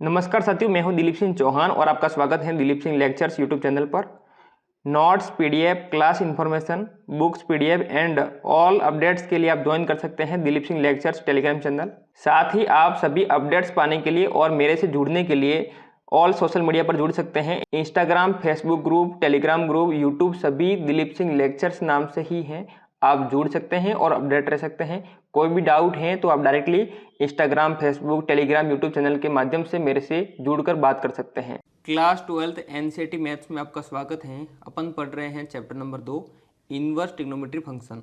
नमस्कार साथियों, मैं हूं दिलीप सिंह चौहान और आपका स्वागत है Dilip Singh lectures YouTube channel पर। Notes, PDF, class information, books, PDF and all updates के लिए आप ज्वाइन कर सकते हैं Dilip Singh lectures Telegram channel. साथ ही आप सभी अपडेट्स पाने के लिए और मेरे से जुड़ने के लिए ऑल सोशल मीडिया पर जुड़ सकते हैं। Instagram, Facebook group, Telegram group, YouTube सभी दिलीप सिंह लेक्चर्स नाम से ही हैं। आप जुड़ सकते हैं और अपडेट रह सकते हैं। कोई भी डाउट है तो आप directly Instagram, Facebook, Telegram, YouTube channel के माध्यम से मेरे से जुड़कर बात कर सकते हैं। क्लास 12th एनसीईआरटी मैथ्स में आपका स्वागत है। अपन पढ़ रहे हैं chapter number 2, inverse trigonometry function,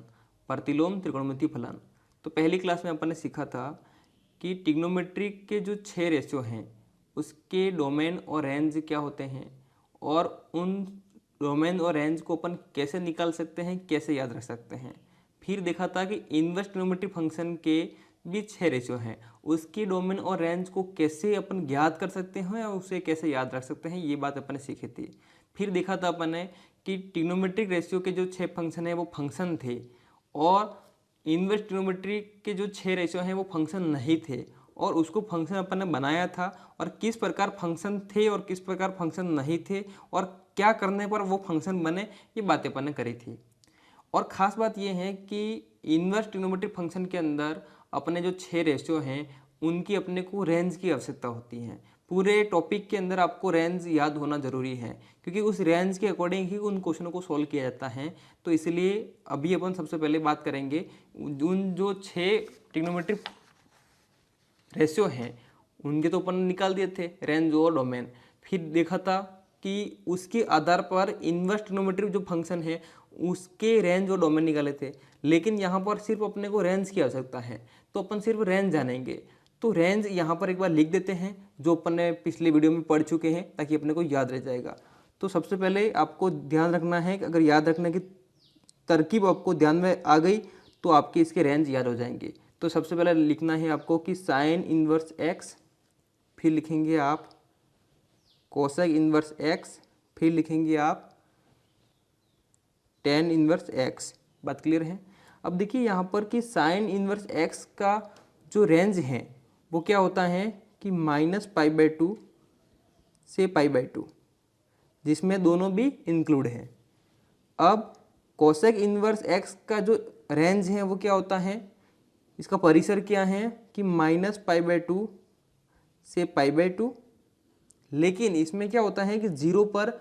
प्रतिलोम त्रिकोणमितीय फलन। तो पहली क्लास में अपन ने सीखा था कि ट्रिग्नोमेट्री के जो 6 रेशियो हैं उसके डोमेन और रेंज क्या होते हैं और उन डोमेन और रेंज को अपन कैसे निकाल सकते हैं, कैसे याद रख सकते हैं। फिर देखा था कि इनवर्स ट्रिग्नोमेट्री फंक्शन के भी 6 रेशियो हैं, उसके डोमेन और रेंज को कैसे अपन ज्ञात कर सकते हैं और उसे कैसे याद रख सकते हैं, ये बात अपन ने सीखी थी। फिर देखा था अपन ने कि ट्रिग्नोमेट्रिक रेशियो के जो 6 फंक्शन है वो फंक्शन थे और इनवर्स ट्रिग्नोमेट्री के जो 6 रेशियो हैं वो फंक्शन नहीं थे और उसको फंक्शन अपन ने बनाया था और किस प्रकार फंक्शन थे और किस प्रकार फंक्शन नहीं थे और क्या करने पर वो फंक्शन बने, ये बातें अपन ने करी थी। और ख़ास बात ये है कि इनवर्स ट्रिग्नोमेट्रिक फंक्शन के अंदर अपने जो 6 रेशियो हैं उनकी अपने को रेंज की आवश्यकता होती है। पूरे टॉपिक के अंदर आपको रेंज याद होना ज़रूरी है क्योंकि उस रेंज के अकॉर्डिंग ही उन क्वेश्चनों को सॉल्व किया जाता है। तो इसलिए अभी अपन सबसे पहले बात करेंगे उन जो 6 ट्रिग्नोमेट्रिक रेशियो हैं उनके तो अपन निकाल दिए थे रेंज और डोमेन। फिर देखा था कि उसके आधार पर इनवर्स ट्रिग्नोमेट्री जो फंक्शन है उसके रेंज और डोमेन निकाले थे, लेकिन यहाँ पर सिर्फ अपने को रेंज की आवश्यकता है तो अपन सिर्फ रेंज जानेंगे। तो रेंज यहाँ पर एक बार लिख देते हैं जो अपन ने पिछले वीडियो में पढ़ चुके हैं ताकि अपने को याद रह जाएगा। तो सबसे पहले आपको ध्यान रखना है कि अगर याद रखने की तरकीब आपको ध्यान में आ गई तो आपके इसके रेंज याद हो जाएंगे। तो सबसे पहले लिखना है आपको कि साइन इनवर्स एक्स, फिर लिखेंगे आप कोसेक इनवर्स एक्स, फिर लिखेंगे आप टेन इनवर्स एक्स। बात क्लियर है। अब देखिए यहाँ पर कि साइन इनवर्स एक्स का जो रेंज है वो क्या होता है कि -π/2 से π/2, जिसमें दोनों भी इंक्लूड है। अब कोसेक इनवर्स एक्स का जो रेंज है वो क्या होता है, इसका परिसर क्या है कि -π/2 से π/2, लेकिन इसमें क्या होता है कि 0 पर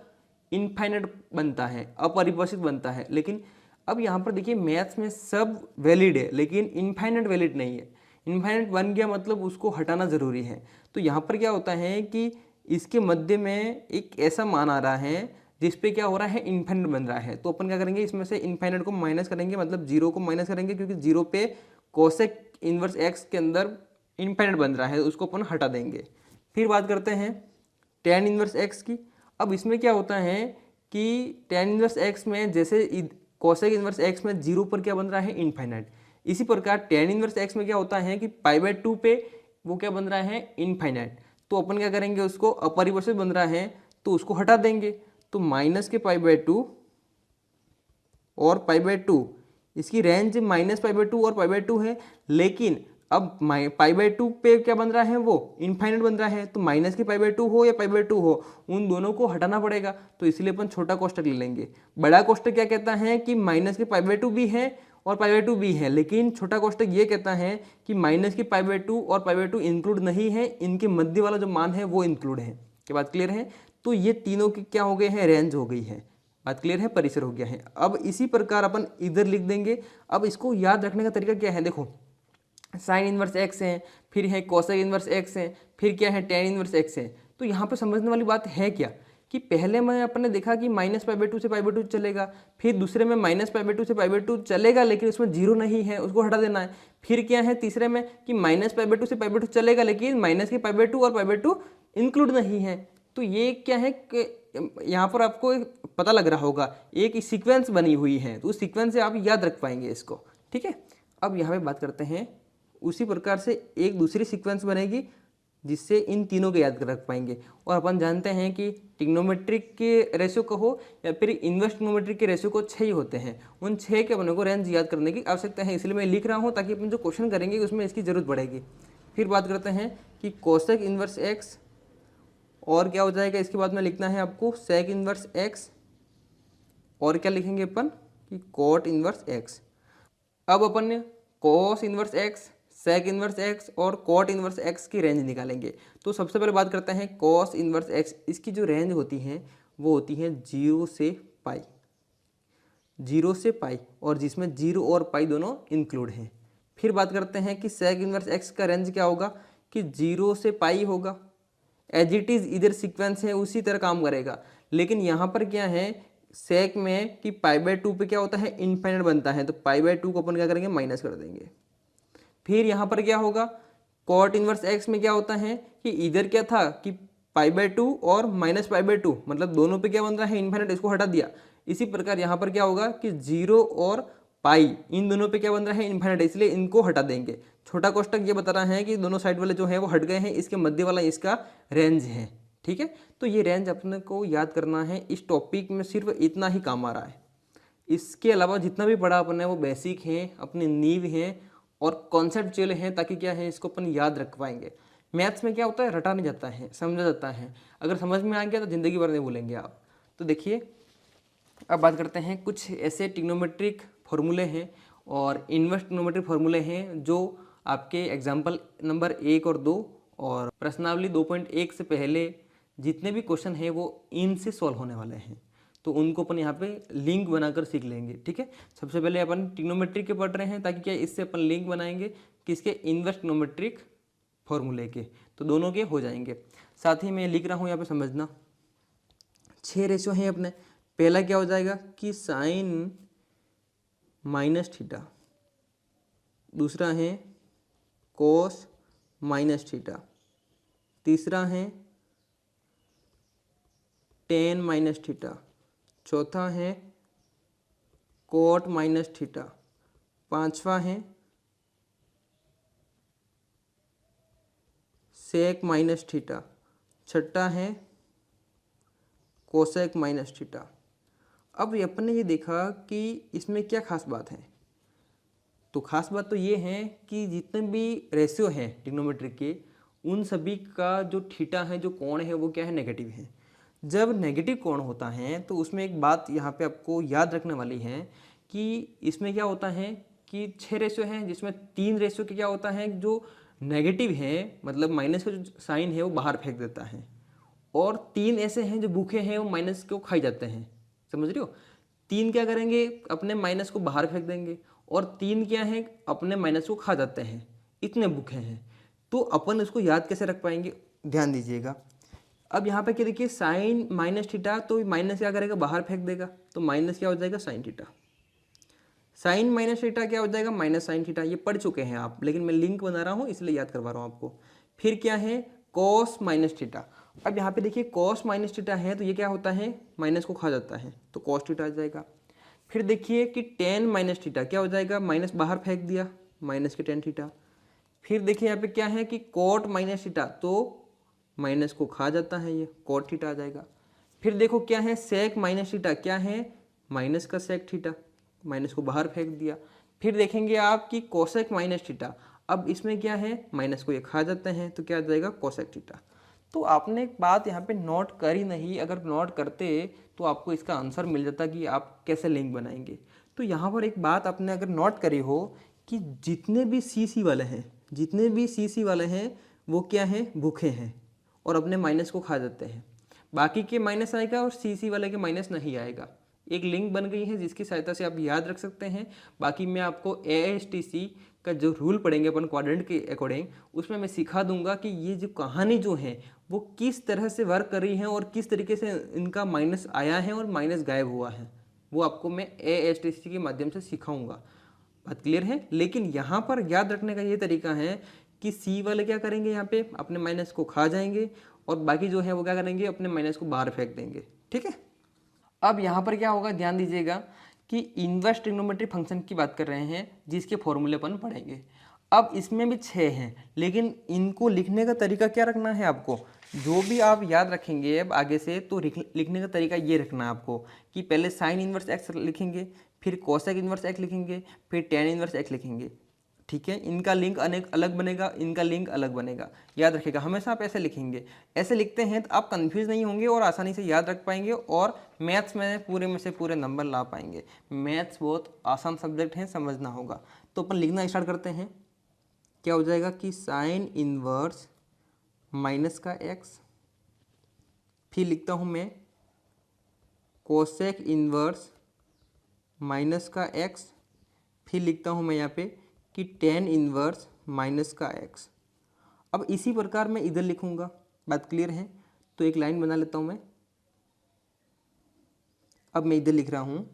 इनफाइनाइट बनता है, अपरिभाषित बनता है। लेकिन अब यहाँ पर देखिए मैथ्स में सब वैलिड है लेकिन इनफाइनाइट वैलिड नहीं है। इनफाइनाइट बन गया मतलब उसको हटाना ज़रूरी है। तो यहाँ पर क्या होता है कि इसके मध्य में एक ऐसा मान आ रहा है जिस पे क्या हो रहा है, इनफाइनाइट बन रहा है। तो अपन क्या करेंगे, इसमें से इनफाइनाइट को माइनस करेंगे, मतलब 0 को माइनस करेंगे क्योंकि 0 पे कोसेक इनवर्स एक्स के अंदर इनफाइनाइट बन रहा है, उसको अपन हटा देंगे। फिर बात करते हैं टेन इनवर्स एक्स की। अब इसमें क्या होता है कि टेन इनवर्स एक्स में जैसे कोसेक इनवर्स एक्स में 0 पर क्या बन रहा है, इनफाइनाइट, इसी प्रकार टेन इनवर्स एक्स में क्या होता है कि π/2 पे वो क्या बन रहा है, इनफाइनाइट। तो अपन क्या करेंगे, उसको अपरिभाषित बन रहा है तो उसको हटा देंगे। तो माइनस के π/2 और π/2, इसकी रेंज -π/2 और π/2 है, लेकिन अब π/2 पे क्या बन रहा है, वो इनफाइनाइट बन रहा है। तो माइनस की π/2 हो या π/2 हो, उन दोनों को हटाना पड़ेगा। तो इसलिए अपन छोटा कोष्टक ले लेंगे। बड़ा कोष्टक क्या कहता है कि माइनस की π/2 भी है और π/2 भी है, लेकिन छोटा कोष्टक ये कहता है कि माइनस की π/2 और π/2 इंक्लूड नहीं है, इनके मध्य वाला जो मान है वो इंक्लूड है। क्या बात क्लियर है। तो ये तीनों की क्या हो गए हैं, रेंज हो गई है। बात क्लियर है, परिसर हो गया है। अब इसी प्रकार अपन इधर लिख देंगे। अब इसको याद रखने का तरीका क्या है, देखो साइन इनवर्स एक्स है, फिर है कोसेक इनवर्स एक्स है, फिर क्या है टेन इनवर्स एक्स है। तो यहाँ पे समझने वाली बात है क्या कि पहले में अपने देखा कि -π/2 से π/2 चलेगा, फिर दूसरे में -π/2 से π/2 चलेगा लेकिन उसमें 0 नहीं है, उसको हटा देना है। फिर क्या है तीसरे में कि -π/2 से π/2 चलेगा लेकिन माइनस की π/2 और π/2 इंक्लूड नहीं है। तो ये क्या है कि यहाँ पर आपको पता लग रहा होगा एक सीक्वेंस बनी हुई है, तो उस सीक्वेंस से आप याद रख पाएंगे इसको। ठीक है। अब यहाँ पे बात करते हैं उसी प्रकार से एक दूसरी सीक्वेंस बनेगी जिससे इन तीनों को याद रख पाएंगे। और अपन जानते हैं कि ट्रिग्नोमेट्रिक के रेशियो को हो या फिर इनवर्स ट्रिग्नोमेट्रिक के रेशियो को 6 ही होते हैं, उन 6 के अपने को रेंज याद करने की आवश्यकता है, इसलिए मैं लिख रहा हूँ ताकि अपन जो क्वेश्चन करेंगे उसमें इसकी जरूरत पड़ेगी। फिर बात करते हैं कि कोसेक इनवर्स एक्स और क्या हो जाएगा, इसके बाद में लिखना है आपको सेक इन्वर्स एक्स, और क्या लिखेंगे अपन कि कॉट इन्वर्स एक्स। अब अपन ने cos inverse x, sec inverse x और कॉट इन्वर्स एक्स की रेंज निकालेंगे। तो सबसे पहले बात करते हैं कॉस इन्वर्स एक्स। इसकी जो रेंज होती है वो होती है 0 से पाई, 0 से पाई, और जिसमें 0 और पाई दोनों इंक्लूड हैं। फिर बात करते हैं कि सेक इन्वर्स एक्स का रेंज क्या होगा कि 0 से पाई होगा। एज इट इज़ इधर सीक्वेंस है उसी तरह काम करेगा, लेकिन यहाँ पर क्या है सेक में कि π/2 पे क्या होता है इनफाइनाइट बनता है, तो π/2 को अपन क्या करेंगे माइनस कर देंगे। फिर यहाँ पर क्या होगा कॉट इनवर्स एक्स में क्या होता है कि इधर क्या था कि π/2 और -π/2 मतलब दोनों पे क्या बन रहा है इनफाइनाइट, इसको हटा दिया। इसी प्रकार यहाँ पर क्या होगा कि 0 और पाई इन दोनों पे क्या बन रहा है इनफाइनाइट, इसलिए इनको हटा देंगे। छोटा कोष्टक ये बता रहा है कि दोनों साइड वाले जो है वो हट गए हैं, इसके मध्य वाला इसका रेंज है। ठीक है, तो ये रेंज अपने को याद करना है। इस टॉपिक में सिर्फ इतना ही काम आ रहा है, इसके अलावा जितना भी पढ़ा अपन ने वो बेसिक है, अपनी नींव है और कॉन्सेप्चुअल है, ताकि क्या है इसको अपन याद रख पाएंगे। मैथ्स में क्या होता है रटा नहीं जाता है, समझा जाता है। अगर समझ में आ गया तो ज़िंदगी भर नहीं भूलेंगे आप। तो देखिए अब बात करते हैं कुछ ऐसे ट्रिग्नोमेट्रिक फॉर्मूले हैं और इन्वर्स ट्रिग्नोमेट्रिक फॉर्मूले हैं जो आपके एग्जाम्पल नंबर 1 और 2 और प्रश्नावली 2.1 से पहले जितने भी क्वेश्चन हैं वो इनसे सॉल्व होने वाले हैं। तो उनको अपन यहाँ पे लिंक बनाकर सीख लेंगे। ठीक है, सबसे पहले अपन ट्रिग्नोमेट्रिक के पढ़ रहे हैं, ताकि क्या इससे अपन लिंक बनाएंगे किसके इन्वर्स ट्रिग्नोमेट्रिक फॉर्मूले के, तो दोनों के हो जाएंगे। साथ ही मैं लिख रहा हूँ यहाँ पे समझना 6 रेशो हैं अपने। पहला क्या हो जाएगा कि साइन माइनस थीटा, दूसरा है कोस माइनस थीटा, तीसरा है टेन माइनस थीटा, चौथा है कोट माइनस थीटा, पांचवा है सेक माइनस थीटा, छठा है कोसेक माइनस थीटा। अब अपन ने ये देखा कि इसमें क्या खास बात है, तो खास बात तो ये है कि जितने भी रेशियो हैं ट्रिग्नोमेट्रिक के उन सभी का जो थीटा है, जो कोण है, वो क्या है नेगेटिव है। जब नेगेटिव कोण होता है तो उसमें एक बात यहाँ पे आपको याद रखने वाली है कि इसमें क्या होता है कि 6 रेशियो हैं जिसमें 3 रेशियो के क्या होता है जो नेगेटिव है, मतलब माइनस का जो साइन है वो बाहर फेंक देता है, और 3 ऐसे हैं जो भूखे हैं वो माइनस को खाई जाते हैं। समझ रहे हो, 3 क्या करेंगे अपने माइनस को बाहर फेंक देंगे, और 3 क्या है अपने माइनस को खा जाते हैं, इतने भूखे हैं। तो अपन इसको याद कैसे रख पाएंगे, ध्यान दीजिएगा। अब यहाँ पे क्या देखिए साइन माइनस थीटा, तो माइनस क्या करेगा बाहर फेंक देगा, तो माइनस क्या हो जाएगा sine theta. Sine minus theta क्या हो जाएगा माइनस साइन थीटा। ये पढ़ चुके हैं आप, लेकिन मैं लिंक बना रहा हूँ इसलिए याद करवा रहा हूँ आपको। फिर क्या है कॉस माइनस थीटा। अब यहाँ पे देखिए कॉस माइनस थीटा है तो ये क्या होता है माइनस को खा जाता है, तो कॉस थीटा आ जाएगा। फिर देखिए कि टेन माइनस थीटा क्या हो जाएगा, माइनस बाहर फेंक दिया, माइनस के टेन थीटा। फिर देखिए यहाँ पे क्या है कि कोट माइनस थीटा, तो माइनस को खा जाता है, ये कोट थीटा आ जाएगा। फिर देखो क्या है सेक माइनस थीटा, क्या है माइनस का सेक थीटा, माइनस को बाहर फेंक दिया। फिर देखेंगे आप कि कोसेक माइनस थीटा, अब इसमें क्या है माइनस को ये खा जाते हैं, तो क्या आ जाएगा कोसेक थीटा। तो आपने एक बात यहाँ पे नोट करी नहीं, अगर नोट करते तो आपको इसका आंसर मिल जाता कि आप कैसे लिंक बनाएंगे। तो यहाँ पर एक बात आपने अगर नोट करी हो कि जितने भी सी वाले हैं, जितने भी सी वाले हैं वो क्या हैं भूखे हैं और अपने माइनस को खा जाते हैं। बाकी के माइनस आएगा और सी वाले के माइनस नहीं आएगा। एक लिंक बन गई है जिसकी सहायता से आप याद रख सकते हैं। बाकी मैं आपको AISTC का जो रूल पढ़ेंगे अपन क्वाड्रेंट के अकॉर्डिंग, उसमें मैं सिखा दूंगा कि ये जो कहानी जो है वो किस तरह से वर्क कर रही है और किस तरीके से इनका माइनस आया है और माइनस गायब हुआ है, वो आपको मैं AISTC के माध्यम से सिखाऊंगा। बात क्लियर है। लेकिन यहाँ पर याद रखने का ये तरीका है कि सी वाले क्या करेंगे, यहाँ पे अपने माइनस को खा जाएंगे और बाकी जो है वो क्या करेंगे अपने माइनस को बाहर फेंक देंगे। ठीक है, अब यहाँ पर क्या होगा ध्यान दीजिएगा कि इन्वर्स ट्रिग्नोमेट्रिक फंक्शन की बात कर रहे हैं जिसके फॉर्मूले अपन पढ़ेंगे। अब इसमें भी 6 हैं, लेकिन इनको लिखने का तरीका क्या रखना है आपको, जो भी आप याद रखेंगे अब आगे से, तो लिखने का तरीका ये रखना है आपको कि पहले साइन इन्वर्स एक्स लिखेंगे, फिर कोसेक इन्वर्स एक्स लिखेंगे, फिर टेन इन्वर्स एक्स लिखेंगे। ठीक है, इनका लिंक अनेक अलग बनेगा, इनका लिंक अलग बनेगा। याद रखिएगा, हमेशा आप ऐसे लिखेंगे, ऐसे लिखते हैं तो आप कंफ्यूज नहीं होंगे और आसानी से याद रख पाएंगे और मैथ्स में से पूरे नंबर ला पाएंगे। मैथ्स बहुत आसान सब्जेक्ट है, समझना होगा। तो अपन लिखना स्टार्ट करते हैं। क्या हो जाएगा कि साइन इनवर्स माइनस का एक्स, फिर लिखता हूँ मैं कोसेक इनवर्स माइनस का एक्स, फिर लिखता हूँ मैं यहाँ पे कि टेन इनवर्स माइनस का एक्स। अब इसी प्रकार मैं इधर लिखूँगा, बात क्लियर है? तो एक लाइन बना लेता हूँ मैं। अब मैं इधर लिख रहा हूँ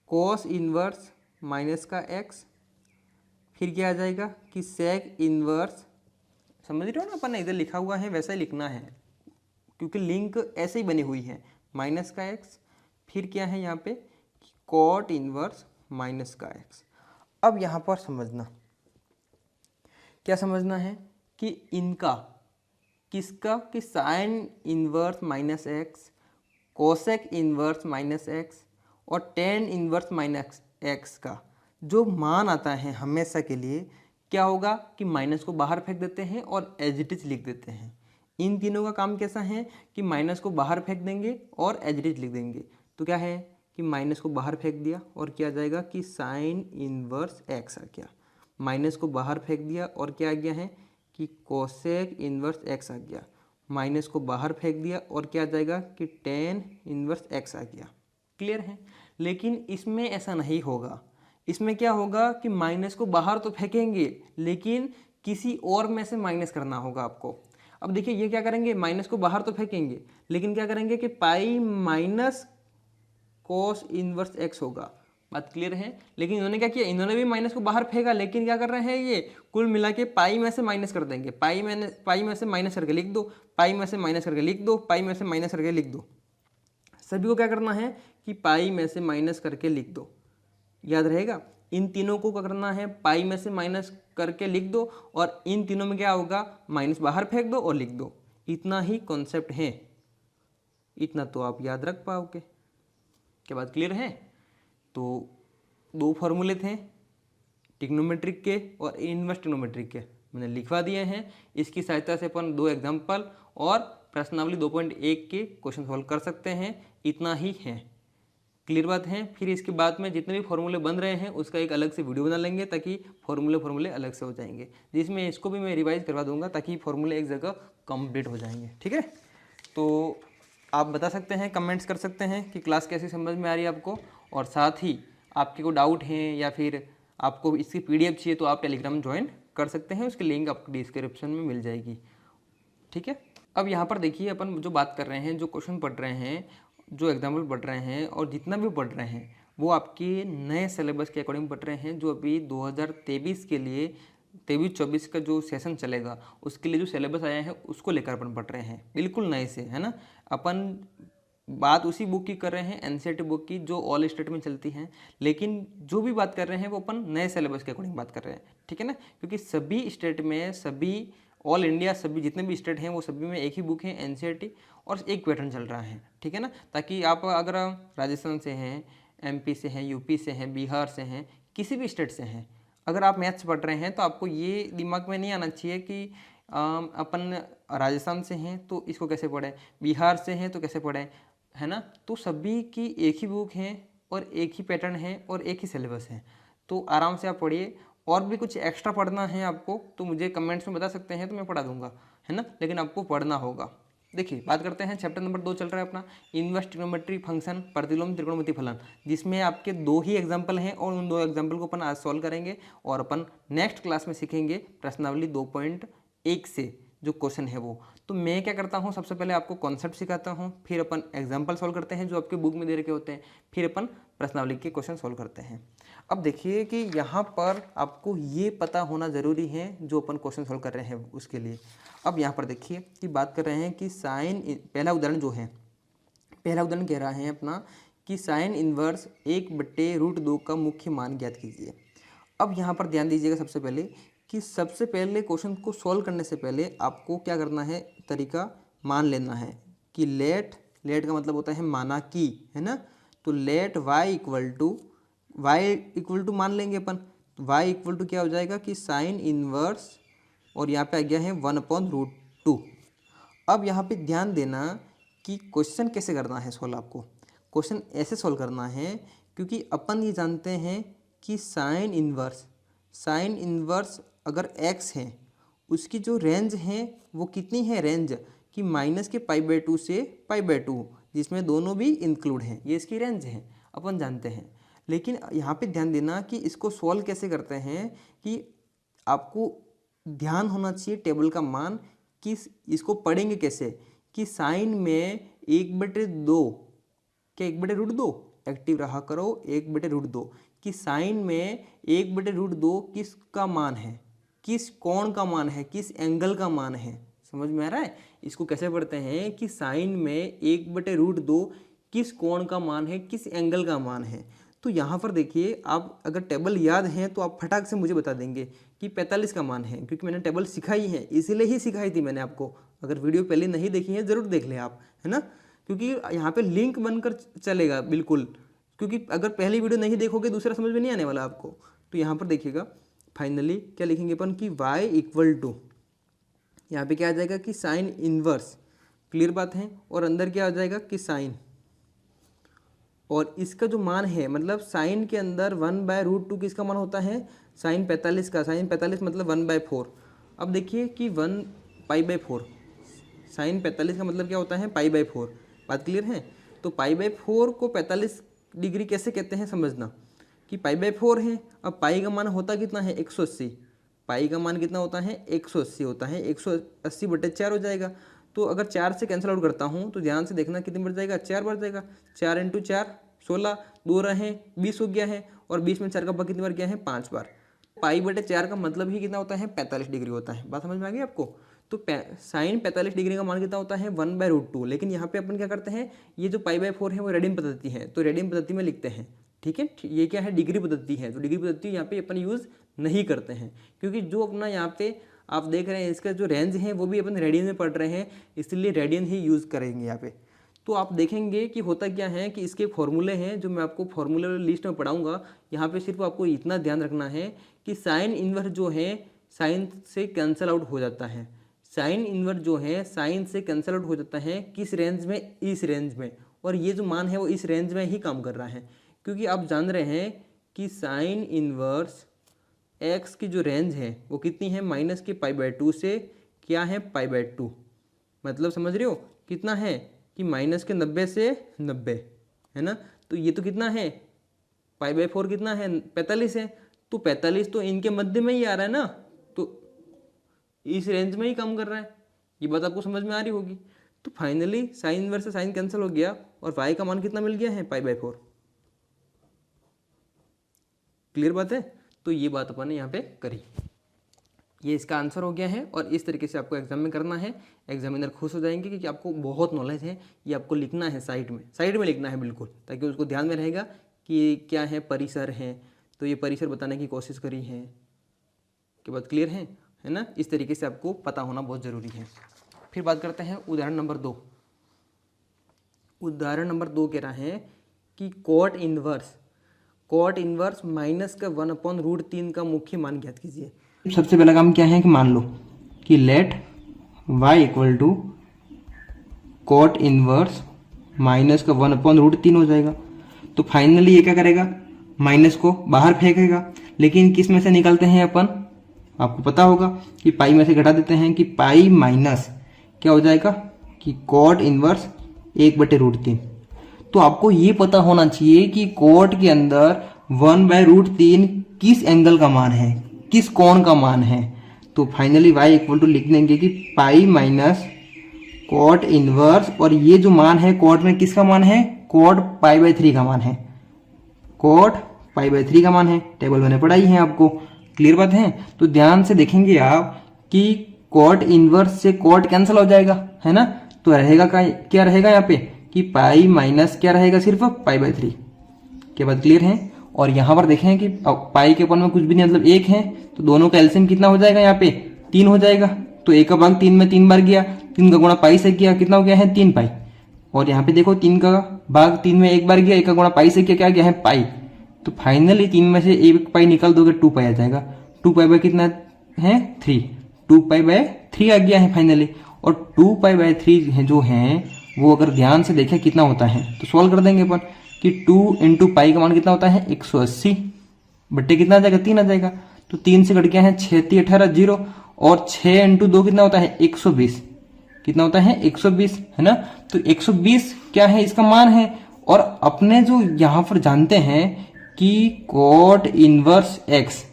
कोस इनवर्स माइनस का एक्स, फिर क्या आ जाएगा कि सेक इनवर्स, समझ रहे हो ना, अपन ने इधर लिखा हुआ है वैसा ही लिखना है क्योंकि लिंक ऐसे ही बनी हुई है, माइनस का एक्स, फिर क्या है यहाँ पे कॉट इनवर्स माइनस का एक्स। अब यहाँ पर समझना, क्या समझना है कि इनका किसका, कि sine inverse minus x, cosec inverse minus x और टेन इनवर्स माइनस एक्स का जो मान आता है हमेशा के लिए, क्या होगा कि माइनस को बाहर फेंक देते हैं और एज इट इज लिख देते हैं। इन तीनों का काम कैसा है कि माइनस को बाहर फेंक देंगे और एज इट इज लिख देंगे। तो क्या है कि माइनस को बाहर फेंक दिया और क्या आ जाएगा कि साइन इनवर्स एक्स आ गया, माइनस को बाहर फेंक दिया और क्या आ गया है कि कोसेक इनवर्स एक्स आ गया, माइनस को बाहर फेंक दिया और क्या आ जाएगा कि टेन इनवर्स एक्स आ गया। क्लियर है? लेकिन इसमें ऐसा नहीं होगा। इसमें क्या होगा कि माइनस को बाहर तो फेंकेंगे लेकिन किसी और में से माइनस करना होगा आपको। अब देखिए ये क्या करेंगे, माइनस को बाहर तो फेंकेंगे लेकिन क्या करेंगे कि pi minus cos inverse x होगा। बात क्लियर है? लेकिन इन्होंने क्या किया, इन्होंने भी माइनस को बाहर फेंका लेकिन क्या कर रहे हैं, ये कुल मिला के पाई में से माइनस कर देंगे। पाई में से माइनस करके लिख दो, पाई में से माइनस करके लिख दो, पाई में से माइनस करके लिख दो। सभी को क्या करना है कि पाई में से माइनस करके लिख दो। याद रहेगा? इन तीनों को क्या करना है, पाई में से माइनस करके लिख दो और इन तीनों में क्या होगा, माइनस बाहर फेंक दो और लिख दो। इतना ही कॉन्सेप्ट है, इतना तो आप याद रख पाओगे। क्या बात क्लियर है? तो दो फॉर्मूले थे ट्रिग्नोमेट्रिक के और इनवर्स ट्रिग्नोमेट्रिक के, मैंने लिखवा दिए हैं। इसकी सहायता से अपन दो एग्जाम्पल और प्रश्नावली 2.1 के क्वेश्चन सॉल्व कर सकते हैं। इतना ही है। क्लियर बात है? फिर इसके बाद में जितने भी फॉर्मूले बन रहे हैं उसका एक अलग से वीडियो बना लेंगे ताकि फॉर्मूले अलग से हो जाएंगे, जिसमें इसको भी मैं रिवाइज करवा दूंगा ताकि फॉर्मूले एक जगह कंप्लीट हो जाएंगे। ठीक है? तो आप बता सकते हैं, कमेंट्स कर सकते हैं कि क्लास कैसी समझ में आ रही है आपको, और साथ ही आपके को डाउट हैं या फिर आपको इसकी PDF चाहिए तो आप टेलीग्राम ज्वाइन कर सकते हैं, उसकी लिंक आपको डिस्क्रिप्शन में मिल जाएगी। ठीक है? अब यहाँ पर देखिए अपन जो बात कर रहे हैं, जो क्वेश्चन पढ़ रहे हैं, जो एग्जाम्पल पढ़ रहे हैं और जितना भी पढ़ रहे हैं वो आपके नए सिलेबस के अकॉर्डिंग पढ़ रहे हैं। जो अभी 2023 के लिए 23-24 का जो सेशन चलेगा उसके लिए जो सिलेबस आया है उसको लेकर अपन पढ़ रहे हैं, बिल्कुल नए से, है ना। अपन बात उसी बुक की कर रहे हैं, NCERT बुक की, जो ऑल स्टेट में चलती हैं, लेकिन जो भी बात कर रहे हैं वो अपन नए सिलेबस के अकॉर्डिंग बात कर रहे हैं। ठीक है ना? क्योंकि सभी स्टेट में, सभी ऑल इंडिया, सभी जितने भी स्टेट हैं वो सभी में एक ही बुक है NCERT और एक पैटर्न चल रहा है। ठीक है ना? ताकि आप अगर राजस्थान से हैं, MP से हैं, UP से हैं, बिहार से हैं, किसी भी स्टेट से हैं, अगर आप मैथ्स पढ़ रहे हैं तो आपको ये दिमाग में नहीं आना चाहिए कि अपन राजस्थान से हैं तो इसको कैसे पढ़ें, बिहार से हैं तो कैसे पढ़ें, है ना। तो सभी की एक ही बुक है और एक ही पैटर्न है और एक ही सिलेबस है, तो आराम से आप पढ़िए। और भी कुछ एक्स्ट्रा पढ़ना है आपको तो मुझे कमेंट्स में बता सकते हैं, तो मैं पढ़ा दूंगा, है ना, लेकिन आपको पढ़ना होगा। देखिए बात करते हैं, चैप्टर नंबर 2 चल रहा है अपना, इनवर्स ट्रिग्नोमेट्री फंक्शन, प्रतिलोम त्रिकोणमिति फलन, जिसमें आपके 2 ही एग्जाम्पल हैं और उन 2 एग्जाम्पल को अपन आज सॉल्व करेंगे और अपन नेक्स्ट क्लास में सीखेंगे प्रश्नावली 2.1 से जो क्वेश्चन है वो। तो मैं क्या करता हूँ, सबसे पहले आपको कॉन्सेप्ट सिखाता हूँ, फिर अपन एग्जाम्पल सॉल्व करते हैं जो आपके बुक में दे रखे होते हैं, फिर अपन प्रश्नावली के क्वेश्चन सॉल्व करते हैं। अब देखिए कि यहाँ पर आपको ये पता होना ज़रूरी है जो अपन क्वेश्चन सॉल्व कर रहे हैं उसके लिए। अब यहाँ पर देखिए कि बात कर रहे हैं कि साइन, पहला उदाहरण जो है, पहला उदाहरण कह रहा है अपना कि साइन इनवर्स 1/√2 का मुख्य मान ज्ञात कीजिए। अब यहाँ पर ध्यान दीजिएगा सबसे पहले कि सबसे पहले क्वेश्चन को सॉल्व करने से पहले आपको क्या करना है, तरीका मान लेना है कि लेट का मतलब होता है माना कि, है ना। तो लेट y इक्वल टू मान लेंगे अपन तो y इक्वल टू क्या हो जाएगा कि साइन इनवर्स और यहाँ पे आ गया है 1/√2। अब यहाँ पे ध्यान देना कि क्वेश्चन कैसे करना है सॉल्व। आपको क्वेश्चन ऐसे सॉल्व करना है क्योंकि अपन ये जानते हैं कि साइन इनवर्स अगर x है उसकी जो रेंज है वो कितनी है, रेंज कि माइनस के π/2 से π/2, जिसमें दोनों भी इंक्लूड हैं, ये इसकी रेंज है अपन जानते हैं। लेकिन यहाँ पे ध्यान देना कि इसको सॉल्व कैसे करते हैं कि आपको ध्यान होना चाहिए टेबल का मान कि इसको पढ़ेंगे कैसे कि साइन में 1/2 क्या 1/√2 एक्टिव रहा करो 1/√2 कि साइन में 1/√2 किसका मान है, किस कोण का मान है, किस एंगल का मान है। समझ में आ रहा है? इसको कैसे पढ़ते हैं कि साइन में 1/√2 किस कोण का मान है, किस एंगल का मान है। तो यहाँ पर देखिए, आप अगर टेबल याद है तो आप फटाक से मुझे बता देंगे कि 45 का मान है, क्योंकि मैंने टेबल सिखाई है, इसीलिए ही सिखाई थी मैंने आपको। अगर वीडियो पहले नहीं देखी है ज़रूर देख लें आप, है ना, क्योंकि यहाँ पे लिंक बनकर चलेगा बिल्कुल, क्योंकि अगर पहली वीडियो नहीं देखोगे दूसरा समझ में नहीं आने वाला आपको। तो यहाँ पर देखिएगा, फाइनली क्या लिखेंगे अपन कि y इक्वल टू, यहाँ पे क्या आ जाएगा कि साइन इनवर्स, क्लियर बात है, और अंदर क्या आ जाएगा कि साइन, और इसका जो मान है मतलब साइन के अंदर 1/√2 किसका मान होता है, साइन 45 का, साइन 45 मतलब 1/4। अब देखिए कि 1 π/4, साइन 45 का मतलब क्या होता है π/4, बात क्लियर है। तो π/4 को 45 डिग्री कैसे कहते हैं समझना कि π/4 है। अब पाई का मान होता कितना है 180, पाई का मान कितना होता है 180 होता है, 180/4 हो जाएगा। तो अगर 4 से कैंसिल आउट करता हूँ तो ध्यान से देखना कितनी बढ़ जाएगा, 4 बढ़ जाएगा, 4 × 4 16, 2 रहे 20 हो गया है, और 20 में 4 का कितनी बार गया है 5 बार। π/4 का मतलब ही कितना होता है 45 डिग्री होता है। बात समझ में आ गई आपको? तो साइन 45 डिग्री का मान कितना होता है 1/√2। लेकिन यहाँ पे अपन क्या करते हैं, ये जो π/4 है वो रेडियन पद्धति है, तो रेडियन पद्धति में लिखते हैं, ठीक है। ये क्या है डिग्री पद्धति है, तो डिग्री पद्धति यहाँ पे अपन यूज़ नहीं करते हैं, क्योंकि जो अपना यहाँ पे आप देख रहे हैं इसका जो रेंज है वो भी अपन रेडियन में पढ़ रहे हैं, इसलिए रेडियन ही यूज़ करेंगे यहाँ पे। तो आप देखेंगे कि होता क्या है कि इसके फॉर्मूले हैं जो मैं आपको फॉर्मूले लिस्ट में पढ़ाऊँगा। यहाँ पे सिर्फ आपको इतना ध्यान रखना है कि साइन इन्वर्स जो है साइन से कैंसल आउट हो जाता है, साइन इन्वर्स जो है साइन से कैंसल आउट हो जाता है, किस रेंज में, इस रेंज में, और ये जो मान है वो इस रेंज में ही काम कर रहा है, क्योंकि आप जान रहे हैं कि साइन इन्वर्स x की जो रेंज है वो कितनी है, माइनस के π/2 से क्या है π/2, मतलब समझ रहे हो कितना है कि माइनस के 90 से 90, है ना। तो ये तो कितना है π/4 कितना है 45 है, तो 45 तो इनके मध्य में ही आ रहा है ना, तो इस रेंज में ही काम कर रहा है। ये बात आपको समझ में आ रही होगी। तो फाइनली साइन इनवर्स से साइन कैंसिल हो गया और y का मान कितना मिल गया है π/4, क्लियर बात है। तो ये बात अपन ने यहाँ पे करी, ये इसका आंसर हो गया है, और इस तरीके से आपको एग्जाम में करना है। एग्जामिनर खुश हो जाएंगे क्योंकि आपको बहुत नॉलेज है, ये आपको लिखना है साइड में लिखना है बिल्कुल, ताकि उसको ध्यान में रहेगा कि क्या है परिसर है, तो ये परिसर बताने की कोशिश करी है। कि बात क्लियर है ना। इस तरीके से आपको पता होना बहुत ज़रूरी है। फिर बात करते हैं उदाहरण नंबर 2। उदाहरण नंबर 2 कह रहा है कि कॉट इनवर्स माइनस का 1/√3 का मुख्य मान ज्ञात कीजिए। सबसे पहला काम क्या है कि मान लो कि let y equal to cot inverse minus का 1/√3 हो जाएगा। तो फाइनली ये क्या करेगा, माइनस को बाहर फेंकेगा। लेकिन किस में से निकालते हैं अपन, आपको पता होगा कि पाई में से घटा देते हैं कि पाई माइनस क्या हो जाएगा कि कॉट इनवर्स 1/√3। तो आपको ये पता होना चाहिए कि कॉट के अंदर 1/√3 किस एंगल का मान है, किस कोण का मान है। तो फाइनली y इक्वल टू लिख देंगे कि पाई माइनस कॉट इनवर्स, और ये जो मान है कॉट में किसका मान है, कॉट π/3 का मान है, कॉट π/3 का मान है। टेबल मैंने पढ़ाई है आपको, क्लियर बात है। तो ध्यान से देखेंगे आप कि कॉट इनवर्स से कॉट कैंसिल हो जाएगा, है ना। तो रहेगा क्या रहेगा यहाँ पे कि पाई माइनस क्या रहेगा, सिर्फ π/3। क्या बात क्लियर है। और यहाँ पर देखें कि पाई के ऊपर में कुछ भी नहीं, मतलब 1 है, तो दोनों का एलसीएम कितना हो जाएगा, यहाँ पे 3 हो जाएगा। तो 1 का भाग 3 में 3 बार गया, 3 का गुणा पाई से किया, कितना हो गया है 3 पाई। और यहाँ पे देखो 3 का भाग 3 में 1 बार गया, 1 का गुणा पाई से किया, क्या गया है पाई। तो फाइनली 3 में से 1 पाई निकाल दोगे 2 पाई आ जाएगा। 2 पाई बाय कितना है 3, 2 पाई बाय 3 आ गया है फाइनली। और 2 पाई बाय 3 है जो है वो अगर ध्यान से देखें कितना होता है तो सॉल्व कर देंगे अपन कि 2 इंटू पाई का मान कितना होता है 180 बट्टे कितना आ जाएगा 3 आ जाएगा। तो 3 से कट गया है 6 3 18 0 और 6 इंटू 2 कितना होता है 120, कितना होता है 120 है ना। तो 120 क्या है इसका मान है। और अपने जो यहां पर जानते हैं कि cot inverse x,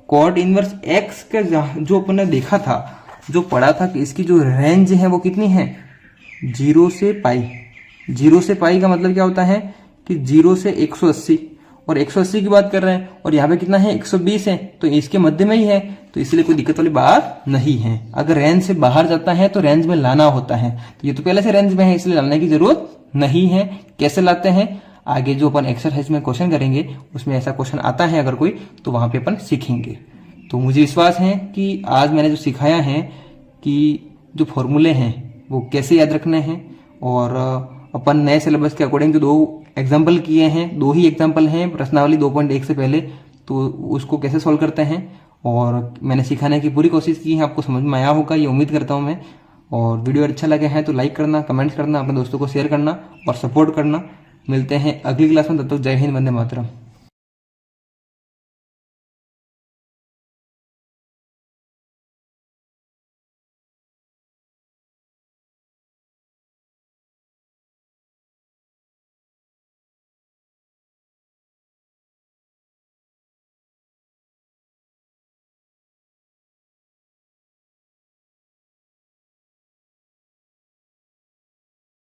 cot inverse x का जो अपन ने देखा था, जो पढ़ा था कि इसकी जो रेंज है वो कितनी है 0 से पाई। 0 से पाई का मतलब क्या होता है कि 0 से 180 और 180 की बात कर रहे हैं और यहाँ पे कितना है 120 है तो इसके मध्य में ही है, तो इसलिए कोई दिक्कत वाली बात नहीं है। अगर रेंज से बाहर जाता है तो रेंज में लाना होता है, तो ये तो पहले से रेंज में है इसलिए लाने की जरूरत नहीं है। कैसे लाते हैं आगे जो अपन एक्सरसाइज में क्वेश्चन करेंगे उसमें ऐसा क्वेश्चन आता है अगर कोई तो वहां पे अपन सीखेंगे। तो मुझे विश्वास है कि आज मैंने जो सिखाया है कि जो फॉर्मूले हैं वो कैसे याद रखने हैं, और अपन नए सिलेबस के अकॉर्डिंग जो 2 एग्जाम्पल किए हैं, 2 ही एग्जाम्पल हैं प्रश्नावली 2.1 से पहले, तो उसको कैसे सॉल्व करते हैं और मैंने सिखाने की पूरी कोशिश की है। आपको समझ में आया होगा ये उम्मीद करता हूँ मैं। और वीडियो अच्छा लगे हैं तो लाइक करना, कमेंट्स करना, अपने दोस्तों को शेयर करना और सपोर्ट करना। मिलते हैं अगली क्लास में, तब तक जय हिंद, वंदे मातरम।